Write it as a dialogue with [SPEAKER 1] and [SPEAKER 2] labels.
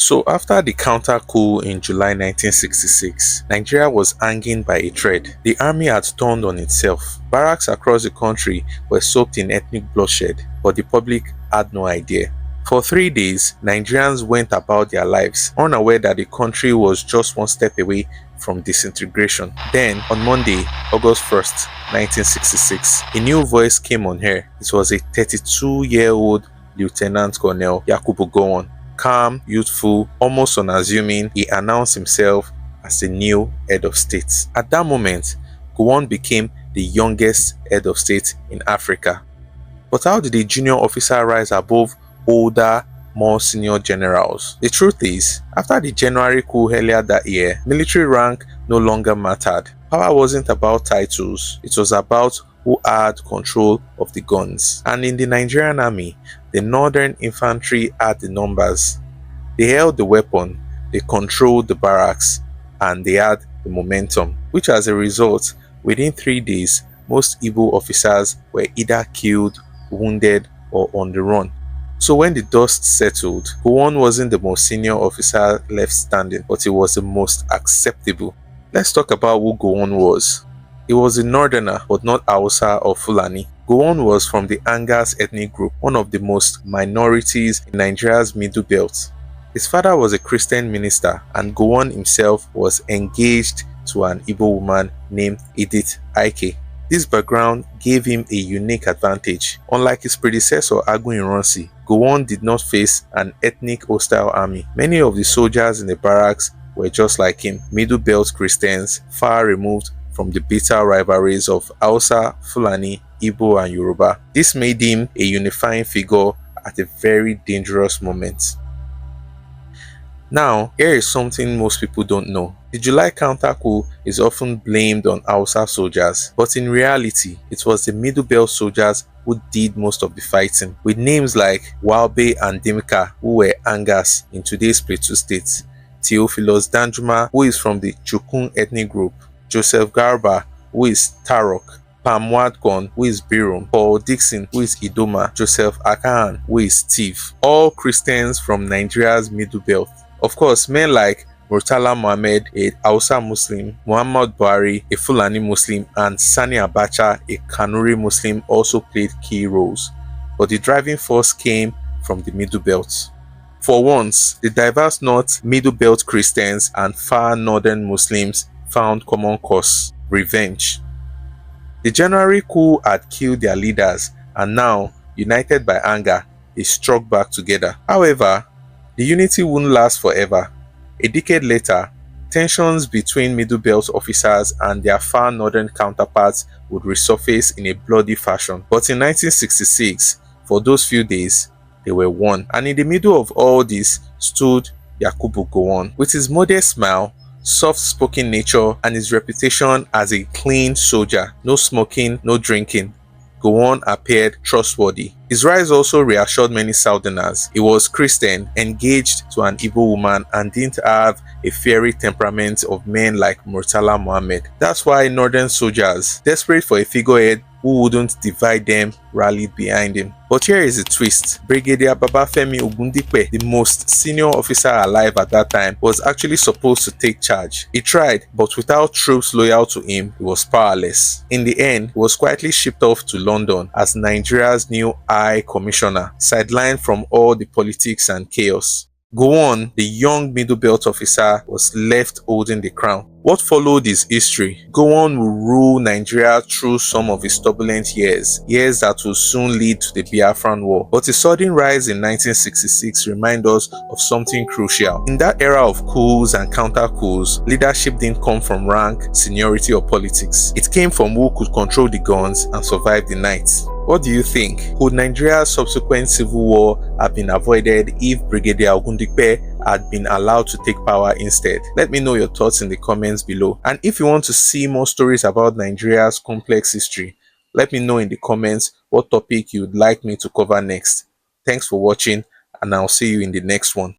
[SPEAKER 1] So after the counter-coup in July 1966, Nigeria was hanging by a thread. The army had turned on itself. Barracks across the country were soaked in ethnic bloodshed, but the public had no idea. For 3 days, Nigerians went about their lives, unaware that the country was just one step away from disintegration. Then, on Monday, August 1st, 1966, a new voice came on air. It was a 32-year-old Lt-Col Yakubu Gowon. Calm, youthful, almost unassuming, he announced himself as the new head of state. At that moment, Gowon became the youngest head of state in Africa. But how did a junior officer rise above older, more senior generals? The truth is, after the January coup earlier that year, military rank no longer mattered. Power wasn't about titles, it was about who had control of the guns. And in the Nigerian army, the Northern Infantry had the numbers. They held the weapon, they controlled the barracks, and they had the momentum, which as a result, within 3 days, most Igbo officers were either killed, wounded, or on the run. So when the dust settled, Gowon wasn't the most senior officer left standing, but he was the most acceptable. Let's talk about who Gowon was. He was a northerner, but not Hausa or Fulani. Gowon was from the Angas ethnic group, one of the most minorities in Nigeria's middle belt. His father was a Christian minister, and Gowon himself was engaged to an Igbo woman named Edith Ike. This background gave him a unique advantage. Unlike his predecessor Aguiyi-Ironsi, Gowon did not face an ethnic hostile army. Many of the soldiers in the barracks were just like him, middle belt Christians, far removed from the bitter rivalries of Hausa, Fulani, Igbo and Yoruba. This made him a unifying figure at a very dangerous moment. Now, here is something most people don't know. The July counter-coup is often blamed on Hausa soldiers, but in reality, it was the Middle Belt soldiers who did most of the fighting, with names like Walbe and Dimka, who were Angas in today's Plateau State, Theophilus Danjuma, who is from the Chukun ethnic group, Joseph Garba, who is Tarok, Pam Wadgon, who is Birum, Paul Dixon, who is Idoma, Joseph Akahan, who is Steve, all Christians from Nigeria's Middle Belt. Of course, men like Murtala Mohammed, a Hausa Muslim, Muhammad Buhari, a Fulani Muslim, and Sani Abacha, a Kanuri Muslim, also played key roles. But the driving force came from the Middle Belt. For once, the diverse North Middle Belt Christians and far Northern Muslims found common cause: revenge. The January coup had killed their leaders, and now, united by anger, they struck back together. However, the unity wouldn't last forever. A decade later, tensions between Middle Belt officers and their far northern counterparts would resurface in a bloody fashion. But in 1966, for those few days, they were one. And in the middle of all this stood Yakubu Gowon. With his modest smile, soft-spoken nature, and his reputation as a clean soldier, no smoking, no drinking, Gowon appeared trustworthy. His rise also reassured many Southerners. He was Christian, engaged to an Igbo woman, and didn't have a fiery temperament of men like Murtala Mohammed. That's why Northern soldiers, desperate for a figurehead who wouldn't divide them, rallied behind him. But here is a twist. Brigadier Babafemi Ogundipe, the most senior officer alive at that time, was actually supposed to take charge. He tried, but without troops loyal to him, he was powerless. In the end, he was quietly shipped off to London as Nigeria's new High Commissioner, sidelined from all the politics and chaos. Gowon, the young Middle Belt officer, was left holding the crown. What followed is history. Gowon will rule Nigeria through some of his turbulent years that will soon lead to the Biafran War. But his sudden rise in 1966 reminds us of something crucial. In that era of coups and counter-coups, leadership didn't come from rank, seniority, or politics. It came from who could control the guns and survive the night. What do you think? Could Nigeria's subsequent civil war have been avoided if Brigadier Ogundipe had been allowed to take power instead? Let me know your thoughts in the comments below. And if you want to see more stories about Nigeria's complex history, let me know in the comments what topic you would like me to cover next. Thanks for watching, and I'll see you in the next one.